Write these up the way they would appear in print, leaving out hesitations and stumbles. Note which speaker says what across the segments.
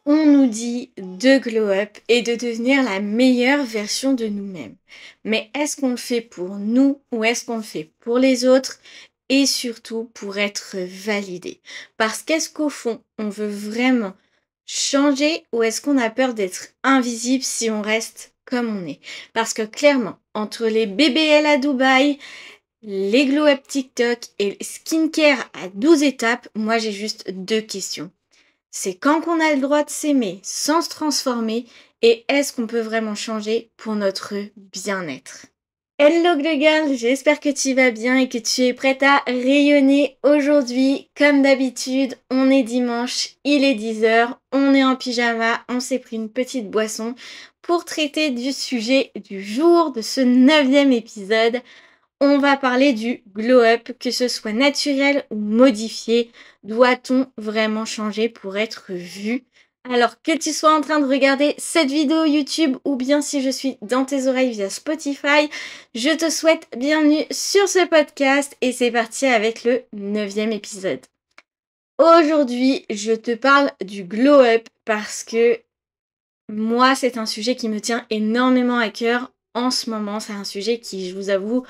Speaker 1: On nous dit de glow up et de devenir la meilleure version de nous-mêmes. Mais est-ce qu'on le fait pour nous ou est-ce qu'on le fait pour les autres et surtout pour être validé? Parce qu'est-ce qu'au fond, on veut vraiment changer ou est-ce qu'on a peur d'être invisible si on reste comme on est? Parce que clairement, entre les BBL à Dubaï, les glow up TikTok et le skincare à 12 étapes, moi j'ai juste deux questions. C'est quand qu'on a le droit de s'aimer sans se transformer et est-ce qu'on peut vraiment changer pour notre bien-être? Hello Glow Girl, j'espère que tu vas bien et que tu es prête à rayonner aujourd'hui. Comme d'habitude, on est dimanche, il est 10 h, on est en pyjama, on s'est pris une petite boisson pour traiter du sujet du jour de ce 9e épisode. On va parler du glow-up, que ce soit naturel ou modifié. Doit-on vraiment changer pour être vu? Alors que tu sois en train de regarder cette vidéo YouTube ou bien si je suis dans tes oreilles via Spotify, je te souhaite bienvenue sur ce podcast et c'est parti avec le 9e épisode. Aujourd'hui, je te parle du glow-up parce que moi, c'est un sujet qui me tient énormément à cœur en ce moment. C'est un sujet qui, je vous avoue,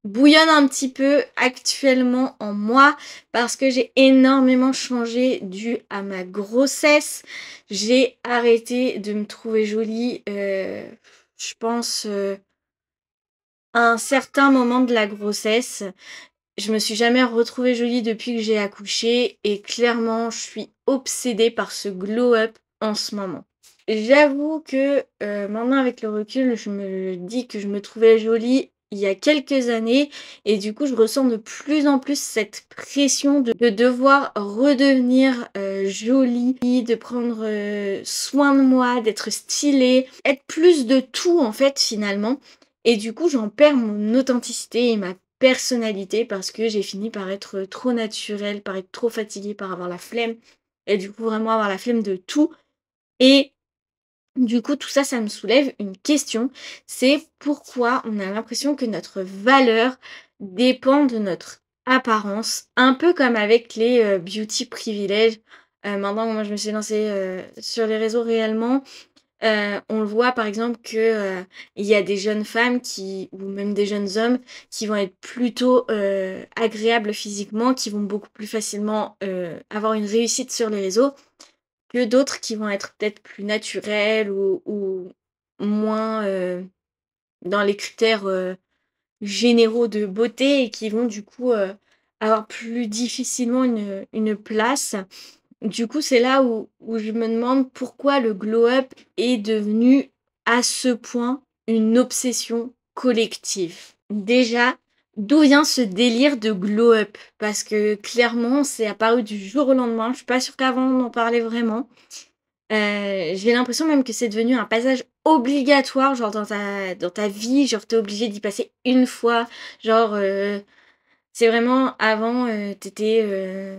Speaker 1: bouillonne un petit peu actuellement en moi parce que j'ai énormément changé dû à ma grossesse. J'ai arrêté de me trouver jolie, je pense, à un certain moment de la grossesse. Je me suis jamais retrouvée jolie depuis que j'ai accouché et clairement, je suis obsédée par ce glow-up en ce moment. J'avoue que maintenant avec le recul, je me dis que je me trouvais jolie il y a quelques années et du coup je ressens de plus en plus cette pression de devoir redevenir jolie, de prendre soin de moi, d'être stylée, être plus de tout en fait finalement. Et du coup j'en perds mon authenticité et ma personnalité parce que j'ai fini par être trop naturelle, par être trop fatiguée, par avoir la flemme et du coup vraiment avoir la flemme de tout. Et du coup, tout ça, ça me soulève une question, c'est pourquoi on a l'impression que notre valeur dépend de notre apparence, un peu comme avec les beauty privilèges. Maintenant, moi, je me suis lancée sur les réseaux réellement. On le voit par exemple que il y a des jeunes femmes qui, ou même des jeunes hommes, qui vont être plutôt agréables physiquement, qui vont beaucoup plus facilement avoir une réussite sur les réseaux que d'autres qui vont être peut-être plus naturels ou moins dans les critères généraux de beauté et qui vont du coup avoir plus difficilement une place. Du coup, c'est là où je me demande pourquoi le glow-up est devenu à ce point une obsession collective. Déjà, d'où vient ce délire de glow-up? Parce que clairement, c'est apparu du jour au lendemain. Je suis pas sûre qu'avant on en parlait vraiment. J'ai l'impression même que c'est devenu un passage obligatoire, genre dans ta vie, genre tu obligé d'y passer une fois. Genre, c'est vraiment avant, tu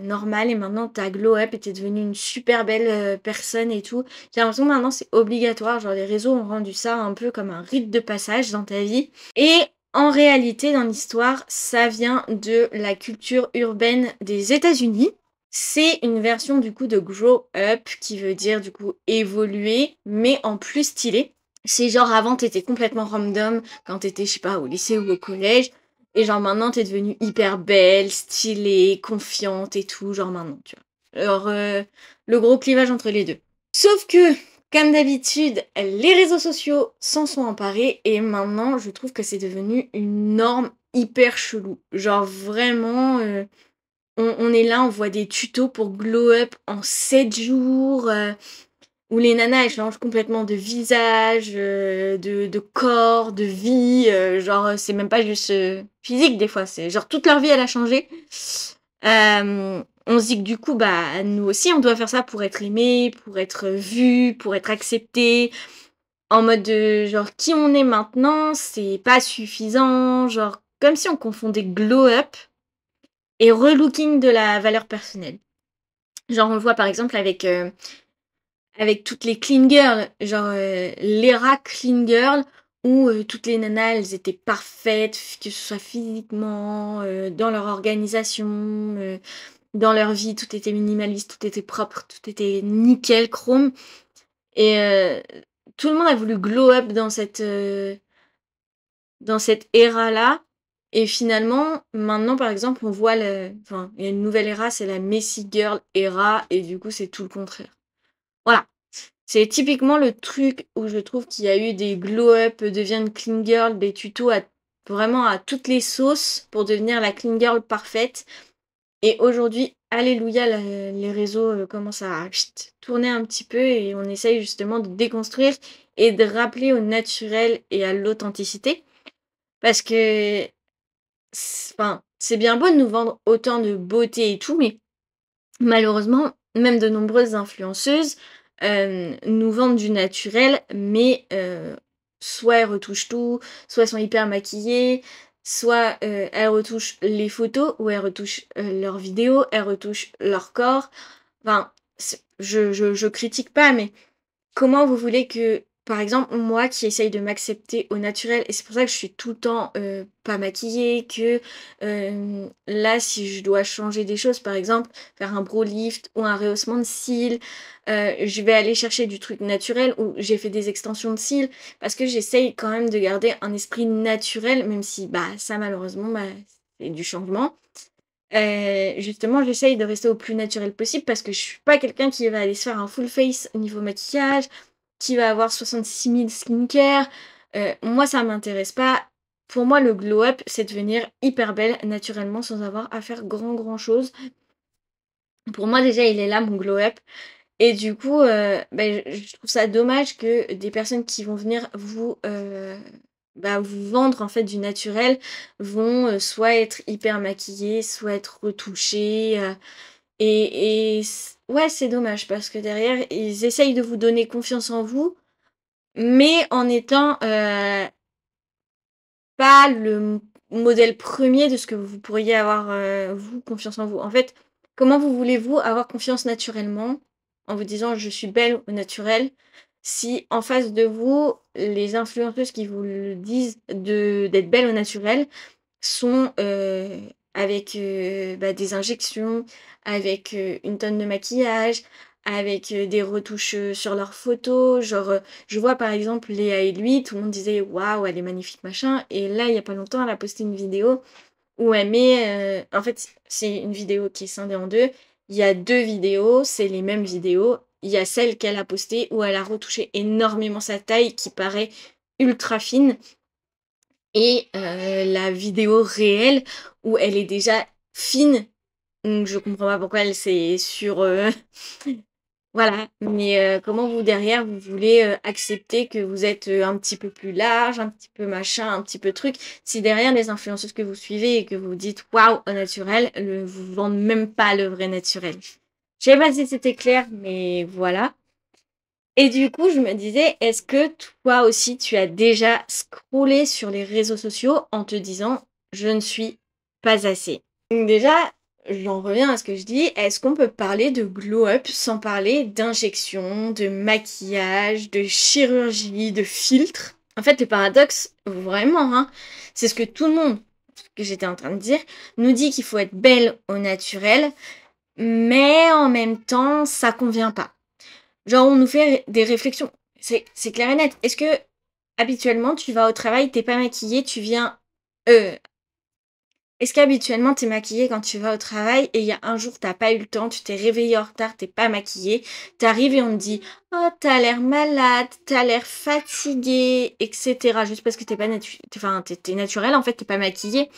Speaker 1: normale et maintenant tu glow up et tu devenue une super belle, personne et tout. J'ai l'impression que maintenant c'est obligatoire, genre les réseaux ont rendu ça un peu comme un rite de passage dans ta vie et en réalité, dans l'histoire, ça vient de la culture urbaine des États-Unis. C'est une version du coup de grow up qui veut dire du coup évoluer, mais en plus stylé. C'est genre avant t'étais complètement random quand t'étais je sais pas au lycée ou au collège et genre maintenant t'es devenue hyper belle, stylée, confiante et tout genre maintenant tu vois. Alors le gros clivage entre les deux. Sauf que comme d'habitude les réseaux sociaux s'en sont emparés et maintenant je trouve que c'est devenu une norme hyper chelou. Genre vraiment on est là, on voit des tutos pour glow up en 7 jours, où les nanas, elles changent complètement de visage, de corps, de vie, genre, c'est même pas juste, physique des fois, c'est genre toute leur vie, elle a changé. On se dit que du coup, bah, nous aussi, on doit faire ça pour être aimé, pour être vu, pour être accepté. En mode de genre qui on est maintenant, c'est pas suffisant, genre comme si on confondait glow up et relooking de la valeur personnelle. Genre, on le voit par exemple avec toutes les clean girls, genre l'era clean girl, où toutes les nanas, elles étaient parfaites, que ce soit physiquement, dans leur organisation, dans leur vie, tout était minimaliste, tout était propre, tout était nickel, chrome. et tout le monde a voulu glow up dans cette ère-là et finalement, maintenant, par exemple, on voit enfin, il y a une nouvelle ère, c'est la messy girl era et du coup, c'est tout le contraire. Voilà, c'est typiquement le truc où je trouve qu'il y a eu des glow up, deviennent clean girl, des tutos vraiment à toutes les sauces pour devenir la clean girl parfaite. Et aujourd'hui, alléluia, les réseaux commencent à tourner un petit peu et on essaye justement de déconstruire et de rappeler au naturel et à l'authenticité. Parce que, enfin, c'est bien beau de nous vendre autant de beauté et tout, mais malheureusement, même de nombreuses influenceuses nous vendent du naturel, mais soit elles retouchent tout, soit elles sont hyper maquillées, soit elles retouchent les photos, ou elles retouchent leurs vidéos, elles retouchent leur corps. Enfin, je critique pas, mais comment vous voulez que, par exemple, moi qui essaye de m'accepter au naturel, et c'est pour ça que je suis tout le temps pas maquillée, que là, si je dois changer des choses, par exemple, faire un brow lift ou un rehaussement de cils, je vais aller chercher du truc naturel ou j'ai fait des extensions de cils parce que j'essaye quand même de garder un esprit naturel, même si bah ça malheureusement bah, c'est du changement. Justement, j'essaye de rester au plus naturel possible parce que je suis pas quelqu'un qui va aller se faire un full face au niveau maquillage, qui va avoir 66 000 skincare. Moi, ça m'intéresse pas. Pour moi, le glow up, c'est devenir hyper belle naturellement sans avoir à faire grand chose. Pour moi, déjà, il est là, mon glow up. Et du coup, je trouve ça dommage que des personnes qui vont venir vous vendre en fait du naturel vont soit être hyper maquillées, soit être retouchées. Ouais, c'est dommage parce que derrière, ils essayent de vous donner confiance en vous, mais en étant pas le modèle premier de ce que vous pourriez avoir, vous, confiance en vous. En fait, comment vous voulez-vous avoir confiance naturellement en vous disant: «Je suis belle au naturel», si en face de vous, les influenceuses qui vous le disent d'être belle au naturel sont, avec, des injections, avec, une tonne de maquillage, avec, des retouches, sur leurs photos. Genre, je vois par exemple Léa et lui, tout le monde disait: «Waouh, elle est magnifique, machin» et là, il y a pas longtemps, elle a posté une vidéo où elle met, en fait, c'est une vidéo qui est scindée en 2. Il y a 2 vidéos, c'est les mêmes vidéos. Il y a celle qu'elle a postée où elle a retouché énormément sa taille qui paraît ultra fine et la vidéo réelle où elle est déjà fine. Donc je comprends pas pourquoi elle s'est voilà, mais comment vous derrière vous voulez, accepter que vous êtes, un petit peu plus large, un petit peu machin, un petit peu truc, si derrière les influenceuses que vous suivez et que vous dites: «Waouh, au naturel», vous vendent même pas le vrai naturel. Je sais pas si c'était clair, mais voilà. Et du coup, je me disais, est-ce que toi aussi, tu as déjà scrollé sur les réseaux sociaux en te disant: «Je ne suis pas assez»? Donc déjà, j'en reviens à ce que je dis, est-ce qu'on peut parler de glow up sans parler d'injection, de maquillage, de chirurgie, de filtre? En fait, le paradoxe, vraiment, hein, c'est ce que tout le monde, ce que j'étais en train de dire, nous dit qu'il faut être belle au naturel, mais en même temps, ça convient pas. Genre, on nous fait des réflexions. C'est clair et net. Est-ce que, habituellement, tu vas au travail, t'es pas maquillée, tu viens. Euh, Est-ce qu'habituellement, t'es maquillée quand tu vas au travail et il y a un jour, t'as pas eu le temps, tu t'es réveillée en retard, t'es pas maquillée, t'arrives et on te dit: «Oh, t'as l'air malade, t'as l'air fatiguée», etc. Juste parce que t'es naturelle, en fait, t'es pas maquillée.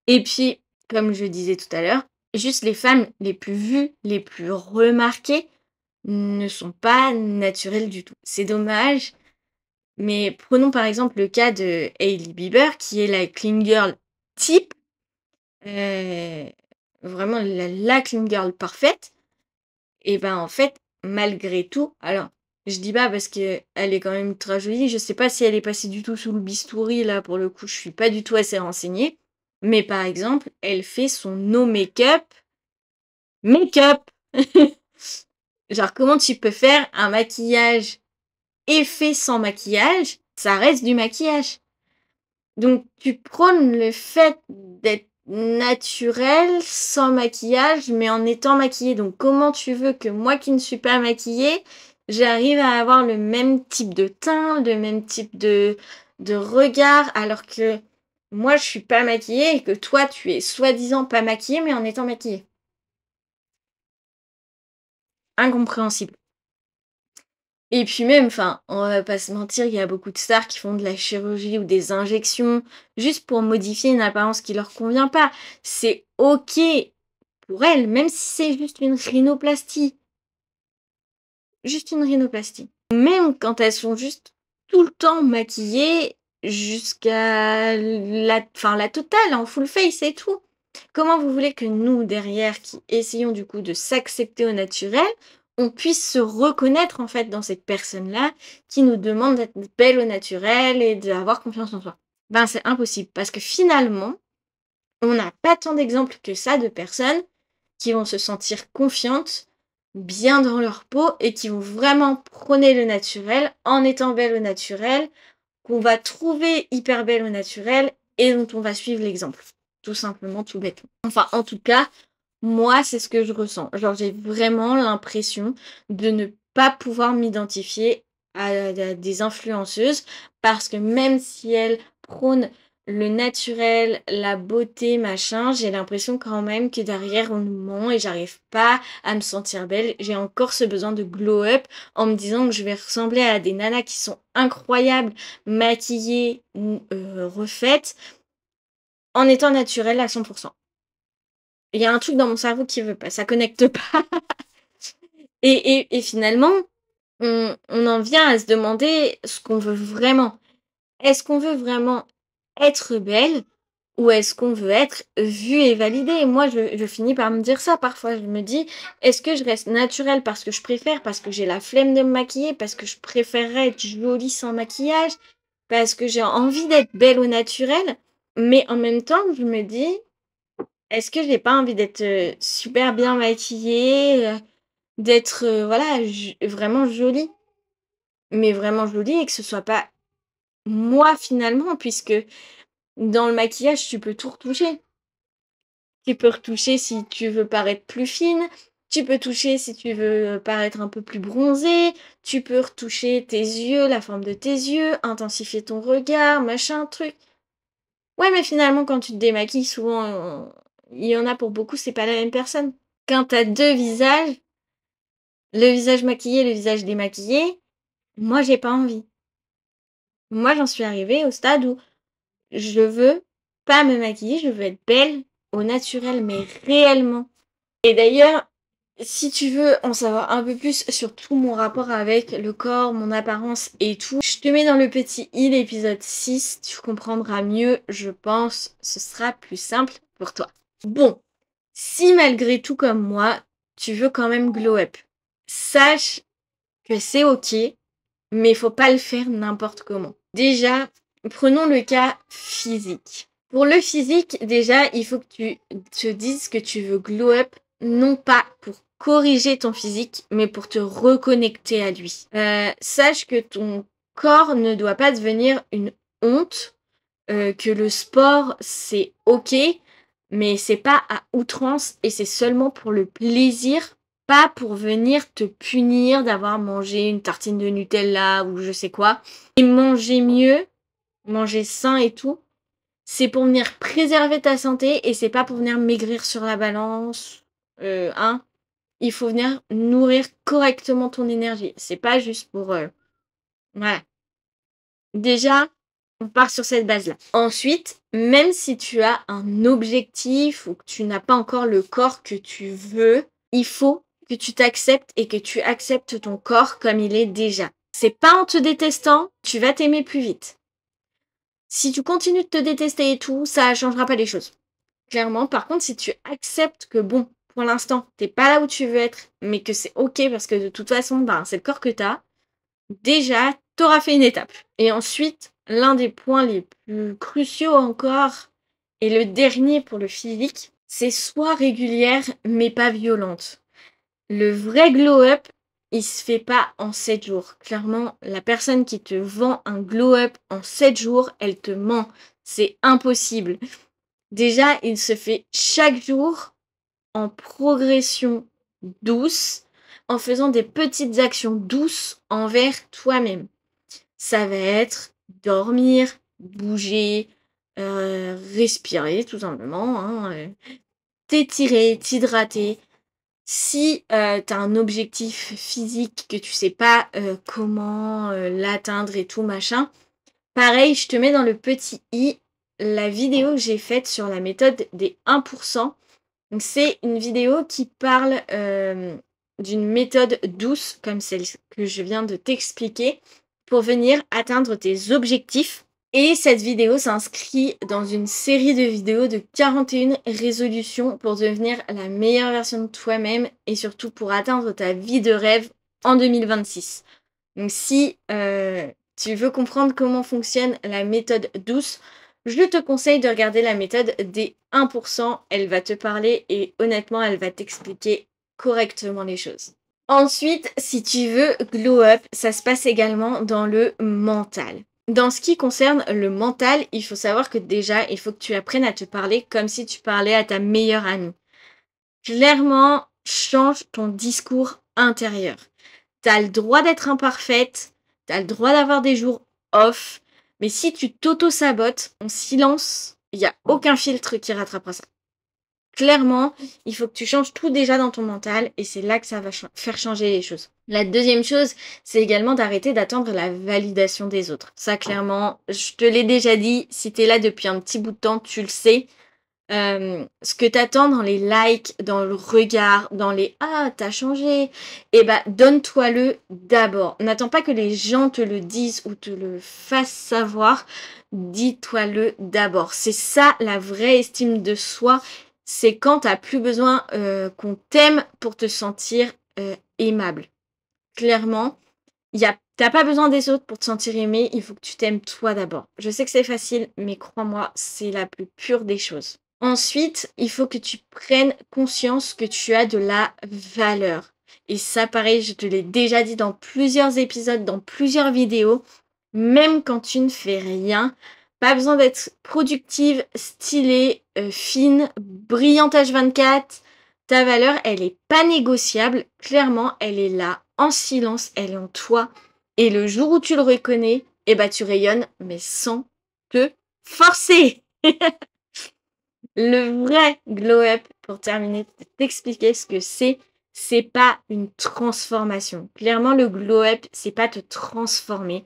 Speaker 1: Et puis, comme je disais tout à l'heure, juste les femmes les plus vues, les plus remarquées, ne sont pas naturelles du tout. C'est dommage, mais prenons par exemple le cas de Hailey Bieber, qui est la clean girl type, heu, vraiment la clean girl parfaite. Et ben, en fait, malgré tout, alors je dis pas parce qu'elle est quand même ultra jolie, je sais pas si elle est passée du tout sous le bistouri, là, pour le coup, je suis pas du tout assez renseignée. Mais par exemple, elle fait son no make-up, make-up! Genre, comment tu peux faire un maquillage effet sans maquillage? Ça reste du maquillage. Donc, tu prônes le fait d'être naturel, sans maquillage, mais en étant maquillée. Donc, comment tu veux que moi qui ne suis pas maquillée J'arrive à avoir le même type de teint, le même type de regard, alors que moi, je suis pas maquillée et que toi, tu es soi-disant pas maquillée, mais en étant maquillée. Incompréhensible. Et puis même, enfin, on va pas se mentir, il y a beaucoup de stars qui font de la chirurgie ou des injections juste pour modifier une apparence qui leur convient pas. C'est OK pour elles, même si c'est juste une rhinoplastie. Juste une rhinoplastie. Même quand elles sont juste tout le temps maquillées jusqu'à la totale, en full face et tout. Comment vous voulez que nous, derrière, qui essayons du coup de s'accepter au naturel, on puisse se reconnaître en fait dans cette personne-là qui nous demande d'être belle au naturel et d'avoir confiance en soi? Ben c'est impossible parce que finalement, on n'a pas tant d'exemples que ça de personnes qui vont se sentir confiantes, bien dans leur peau et qui vont vraiment prôner le naturel en étant belle au naturel, qu'on va trouver hyper belle au naturel et dont on va suivre l'exemple. Tout simplement, tout bêtement. Enfin, en tout cas, moi, c'est ce que je ressens. Genre, j'ai vraiment l'impression de ne pas pouvoir m'identifier à des influenceuses parce que même si elles prônent le naturel, la beauté, machin, j'ai l'impression quand même que derrière on nous ment et j'arrive pas à me sentir belle. J'ai encore ce besoin de glow up en me disant que je vais ressembler à des nanas qui sont incroyables, maquillées, refaites, en étant naturelle à 100%. Il y a un truc dans mon cerveau qui veut pas, ça connecte pas. Et finalement, on en vient à se demander ce qu'on veut vraiment. Est-ce qu'on veut vraiment être belle ou est-ce qu'on veut être vue et validée? Moi, je finis par me dire ça parfois. Je me dis, est-ce que je reste naturelle parce que je préfère, parce que j'ai la flemme de me maquiller, parce que je préférerais être jolie sans maquillage, parce que j'ai envie d'être belle au naturel? Mais en même temps, je me dis, est-ce que j'ai pas envie d'être super bien maquillée, d'être voilà, vraiment jolie? Mais vraiment jolie et que ce soit pas moi finalement, puisque dans le maquillage, tu peux tout retoucher. Tu peux retoucher si tu veux paraître plus fine, tu peux toucher si tu veux paraître un peu plus bronzée, tu peux retoucher tes yeux, la forme de tes yeux, intensifier ton regard, machin, truc. Ouais, mais finalement, quand tu te démaquilles, souvent, il y en a pour beaucoup, c'est pas la même personne. Quand t'as deux visages, le visage maquillé et le visage démaquillé, moi, j'ai pas envie. Moi, j'en suis arrivée au stade où je veux pas me maquiller, je veux être belle au naturel, mais réellement. Et d'ailleurs, si tu veux en savoir un peu plus sur tout mon rapport avec le corps, mon apparence et tout, je te mets dans le petit i l'épisode 6, tu comprendras mieux, je pense, ce sera plus simple pour toi. Bon, si malgré tout comme moi, tu veux quand même glow up, sache que c'est ok, mais il faut pas le faire n'importe comment. Déjà, prenons le cas physique. Pour le physique, déjà, il faut que tu te dises que tu veux glow up, non pas pour corriger ton physique, mais pour te reconnecter à lui. Sache que ton corps ne doit pas devenir une honte, que le sport, c'est ok, mais c'est pas à outrance et c'est seulement pour le plaisir, pas pour venir te punir d'avoir mangé une tartine de Nutella ou je sais quoi. Et manger mieux, manger sain et tout, c'est pour venir préserver ta santé et c'est pas pour venir maigrir sur la balance. Hein. Il faut venir nourrir correctement ton énergie. C'est pas juste pour... Voilà. Déjà, on part sur cette base-là. Ensuite, même si tu as un objectif ou que tu n'as pas encore le corps que tu veux, il faut que tu t'acceptes et que tu acceptes ton corps comme il est déjà. C'est pas en te détestant, tu vas t'aimer plus vite. Si tu continues de te détester et tout, ça changera pas les choses. Clairement, par contre, si tu acceptes que bon, pour l'instant, t'es pas là où tu veux être, mais que c'est ok parce que de toute façon, ben, c'est le corps que t'as, déjà, t'auras fait une étape. Et ensuite, l'un des points les plus cruciaux encore, et le dernier pour le physique, c'est soit régulière, mais pas violente. Le vrai glow-up, il se fait pas en 7 jours. Clairement, la personne qui te vend un glow-up en 7 jours, elle te ment. C'est impossible. Déjà, il se fait chaque jour en progression douce en faisant des petites actions douces envers toi-même. Ça va être dormir, bouger, respirer tout simplement, hein, t'étirer, t'hydrater. Si, tu as un objectif physique que tu sais pas, comment, l'atteindre et tout machin, pareil, je te mets dans le petit i la vidéo que j'ai faite sur la méthode des 1. Donc c'est une vidéo qui parle, d'une méthode douce comme celle que je viens de t'expliquer pour venir atteindre tes objectifs. Et cette vidéo s'inscrit dans une série de vidéos de 41 résolutions pour devenir la meilleure version de toi-même et surtout pour atteindre ta vie de rêve en 2026. Donc si tu veux comprendre comment fonctionne la méthode douce, je te conseille de regarder la méthode des 1%. Elle va te parler et honnêtement, elle va t'expliquer correctement les choses. Ensuite, si tu veux glow up, ça se passe également dans le mental. Dans ce qui concerne le mental, il faut savoir que déjà, il faut que tu apprennes à te parler comme si tu parlais à ta meilleure amie. Clairement, change ton discours intérieur. T'as le droit d'être imparfaite, t'as le droit d'avoir des jours off, mais si tu t'auto-sabotes en silence, il n'y a aucun filtre qui rattrapera ça. Clairement, il faut que tu changes tout déjà dans ton mental et c'est là que ça va faire changer les choses. La deuxième chose, c'est également d'arrêter d'attendre la validation des autres. Ça, clairement, je te l'ai déjà dit, si tu es là depuis un petit bout de temps, tu le sais. Ce que t'attends dans les likes, dans le regard, dans les «Ah, t'as changé», eh ben, donne-toi-le d'abord. N'attends pas que les gens te le disent ou te le fassent savoir. Dis-toi-le d'abord. C'est ça la vraie estime de soi. C'est quand t'as plus besoin qu'on t'aime pour te sentir aimable. Clairement, t'as pas besoin des autres pour te sentir aimé. Il faut que tu t'aimes toi d'abord. Je sais que c'est facile, mais crois-moi, c'est la plus pure des choses. Ensuite, il faut que tu prennes conscience que tu as de la valeur. Et ça, pareil, je te l'ai déjà dit dans plusieurs épisodes, dans plusieurs vidéos. Même quand tu ne fais rien, pas besoin d'être productive, stylée, fine, brillante H24. Ta valeur, elle n'est pas négociable. Clairement, elle est là, en silence, elle est en toi. Et le jour où tu le reconnais, eh ben, tu rayonnes, mais sans te forcer. Le vrai glow up, pour terminer, de t'expliquer ce que c'est pas une transformation. Clairement, le glow up, c'est pas te transformer.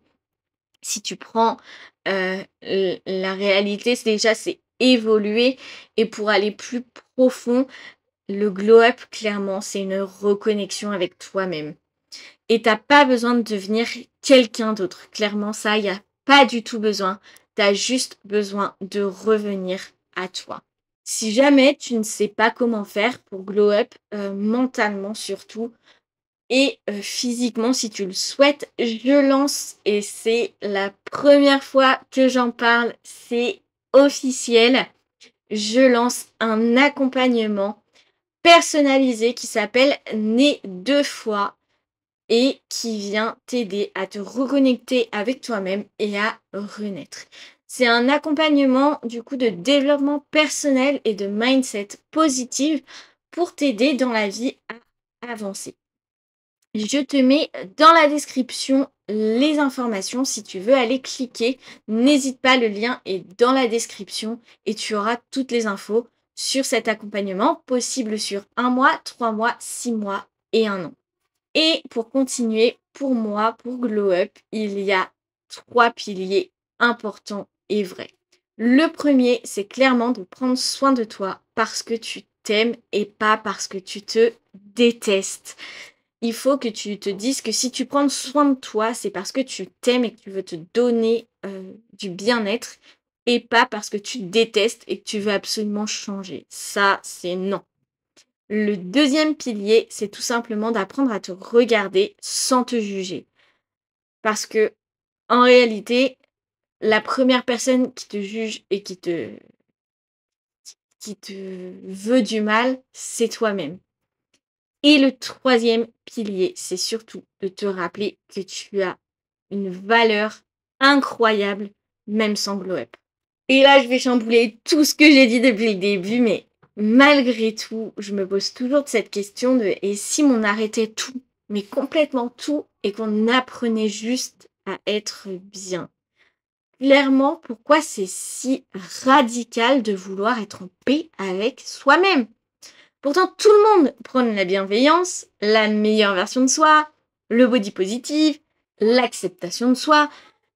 Speaker 1: Si tu prends la réalité, c'est évoluer. Et pour aller plus profond, le glow up, clairement, c'est une reconnexion avec toi-même. Et t'as pas besoin de devenir quelqu'un d'autre. Clairement, ça, il n'y a pas du tout besoin. Tu as juste besoin de revenir à toi. Si jamais tu ne sais pas comment faire pour glow up, mentalement surtout, et physiquement si tu le souhaites, je lance, et c'est la première fois que j'en parle, c'est officiel, je lance un accompagnement personnalisé qui s'appelle Né 2 fois et qui vient t'aider à te reconnecter avec toi-même et à renaître. C'est un accompagnement du coup de développement personnel et de mindset positive pour t'aider dans la vie à avancer. Je te mets dans la description les informations si tu veux aller cliquer. N'hésite pas, le lien est dans la description et tu auras toutes les infos sur cet accompagnement possible sur 1 mois, 3 mois, 6 mois et 1 an. Et pour continuer, pour moi, pour Glow Up, il y a 3 piliers importants et vrais. Le premier, c'est clairement de prendre soin de toi parce que tu t'aimes et pas parce que tu te détestes. Il faut que tu te dises que si tu prends soin de toi, c'est parce que tu t'aimes et que tu veux te donner du bien-être et pas parce que tu détestes et que tu veux absolument changer. Ça, c'est non. Le deuxième pilier, c'est tout simplement d'apprendre à te regarder sans te juger. Parce que, en réalité, la première personne qui te juge et qui te veut du mal, c'est toi-même. Et le troisième pilier, c'est surtout de te rappeler que tu as une valeur incroyable, même sans glow up. Et là, je vais chambouler tout ce que j'ai dit depuis le début, mais malgré tout, je me pose toujours cette question de « et si on arrêtait tout ?» mais complètement tout, et qu'on apprenait juste à être bien. Clairement, pourquoi c'est si radical de vouloir être en paix avec soi-même? Pourtant, tout le monde prône la bienveillance, la meilleure version de soi, le body positive, l'acceptation de soi,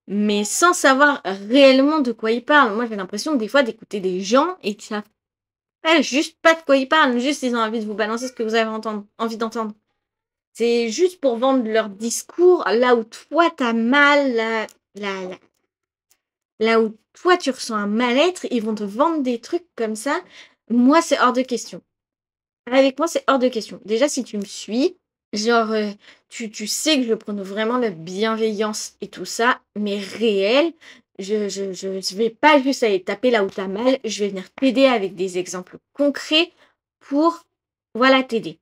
Speaker 1: mais sans savoir réellement de quoi ils parlent. Moi, j'ai l'impression des fois d'écouter des gens et qui savent juste pas de quoi ils parlent, juste ils ont envie de vous balancer ce que vous avez envie d'entendre. C'est juste pour vendre leur discours là où toi t'as mal, là où toi tu ressens un mal-être, ils vont te vendre des trucs comme ça. Moi, c'est hors de question. Avec moi, c'est hors de question. Déjà, si tu me suis, genre, tu sais que je prône vraiment la bienveillance et tout ça, mais réel. Je vais pas juste aller taper là où t'as mal, je vais venir t'aider avec des exemples concrets pour, voilà, t'aider.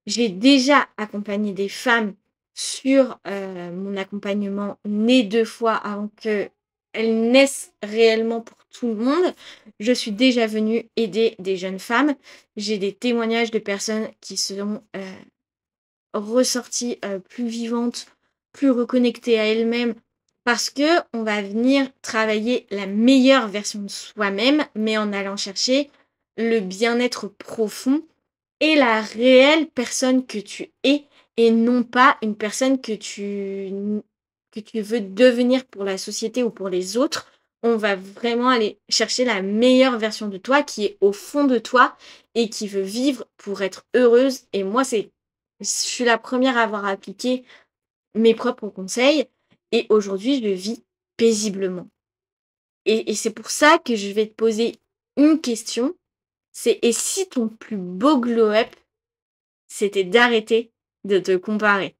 Speaker 1: J'ai déjà accompagné des femmes sur mon accompagnement né 2 fois avant qu'elles naissent réellement pour tout le monde. Je suis déjà venue aider des jeunes femmes. J'ai des témoignages de personnes qui sont ressorties plus vivantes, plus reconnectées à elles-mêmes, parce que on va venir travailler la meilleure version de soi-même, mais en allant chercher le bien-être profond et la réelle personne que tu es, et non pas une personne que tu veux devenir pour la société ou pour les autres. On va vraiment aller chercher la meilleure version de toi qui est au fond de toi et qui veut vivre pour être heureuse. Et moi, je suis la première à avoir appliqué mes propres conseils et aujourd'hui, je vis paisiblement. Et c'est pour ça que je vais te poser une question. C'est: et si ton plus beau glow-up, c'était d'arrêter de te comparer?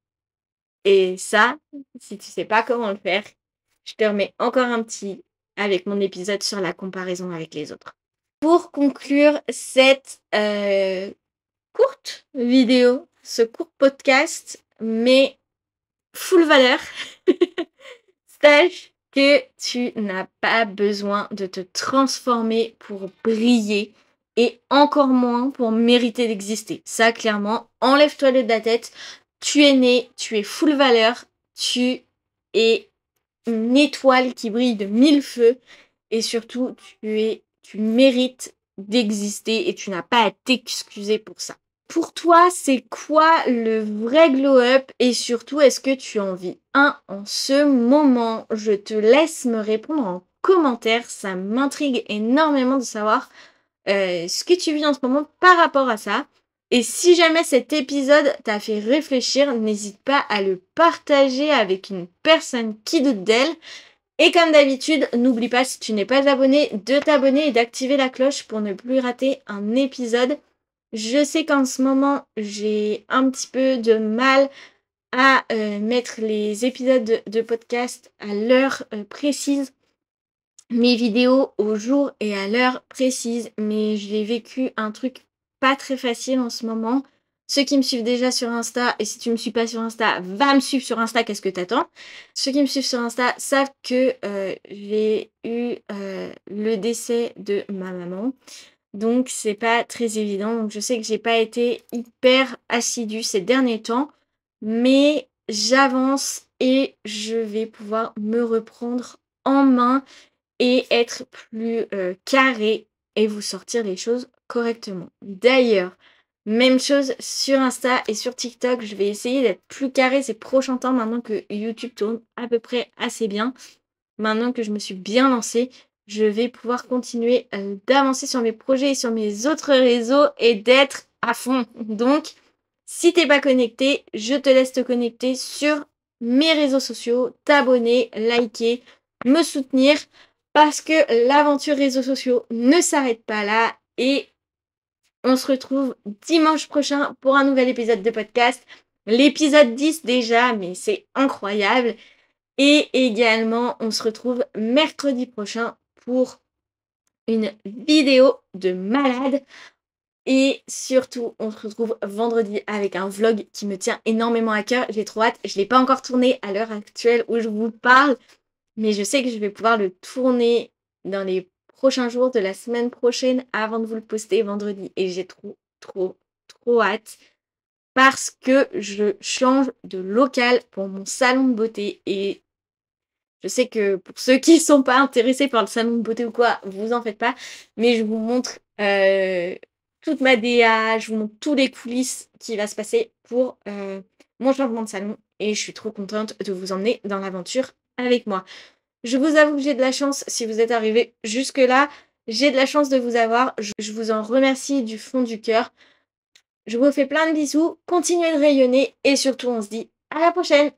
Speaker 1: Et ça, si tu sais pas comment le faire, je te remets encore un petit avec mon épisode sur la comparaison avec les autres. Pour conclure cette courte vidéo, ce court podcast, mais full valeur, sache que tu n'as pas besoin de te transformer pour briller et encore moins pour mériter d'exister. Ça, clairement, enlève-toi de ta tête. Tu es né, tu es full valeur, tu es une étoile qui brille de 1000 feux et surtout, tu mérites d'exister et tu n'as pas à t'excuser pour ça. Pour toi, c'est quoi le vrai glow-up et surtout, est-ce que tu en vis un en ce moment? Je te laisse me répondre en commentaire, ça m'intrigue énormément de savoir ce que tu vis en ce moment par rapport à ça. Et si jamais cet épisode t'a fait réfléchir, n'hésite pas à le partager avec une personne qui doute d'elle. Et comme d'habitude, n'oublie pas, si tu n'es pas abonné, de t'abonner et d'activer la cloche pour ne plus rater un épisode. Je sais qu'en ce moment, j'ai un petit peu de mal à mettre les épisodes de podcast à l'heure précise, mes vidéos au jour et à l'heure précise, mais j'ai vécu un truc pas très facile en ce moment. Ceux qui me suivent déjà sur Insta, et si tu me suis pas sur Insta, va me suivre sur Insta, qu'est-ce que t'attends? Ceux qui me suivent sur Insta savent que j'ai eu le décès de ma maman. Donc c'est pas très évident. Donc je sais que j'ai pas été hyper assidue ces derniers temps, mais j'avance et je vais pouvoir me reprendre en main et être plus carré et vous sortir les choses correctement. D'ailleurs, même chose sur Insta et sur TikTok, je vais essayer d'être plus carré ces prochains temps maintenant que YouTube tourne à peu près assez bien. Maintenant que je me suis bien lancée, je vais pouvoir continuer d'avancer sur mes projets et sur mes autres réseaux et d'être à fond. Donc, si t'es pas connecté, je te laisse te connecter sur mes réseaux sociaux, t'abonner, liker, me soutenir, parce que l'aventure réseaux sociaux ne s'arrête pas là et on se retrouve dimanche prochain pour un nouvel épisode de podcast. L'épisode 10 déjà, mais c'est incroyable. Et également, on se retrouve mercredi prochain pour une vidéo de malade. Et surtout, on se retrouve vendredi avec un vlog qui me tient énormément à cœur. J'ai trop hâte. Je ne l'ai pas encore tourné à l'heure actuelle où je vous parle, mais je sais que je vais pouvoir le tourner dans les prochains jours de la semaine prochaine avant de vous le poster vendredi. Et j'ai trop, trop, trop hâte. parce que je change de local pour mon salon de beauté et je sais que pour ceux qui sont pas intéressés par le salon de beauté ou quoi, vous en faites pas, mais je vous montre, toute ma DA, je vous montre tous les coulisses qui va se passer pour, mon changement de salon et je suis trop contente de vous emmener dans l'aventure avec moi. Je vous avoue que j'ai de la chance si vous êtes arrivés jusque-là. J'ai de la chance de vous avoir. Je vous en remercie du fond du cœur. Je vous fais plein de bisous, continuez de rayonner et surtout on se dit à la prochaine!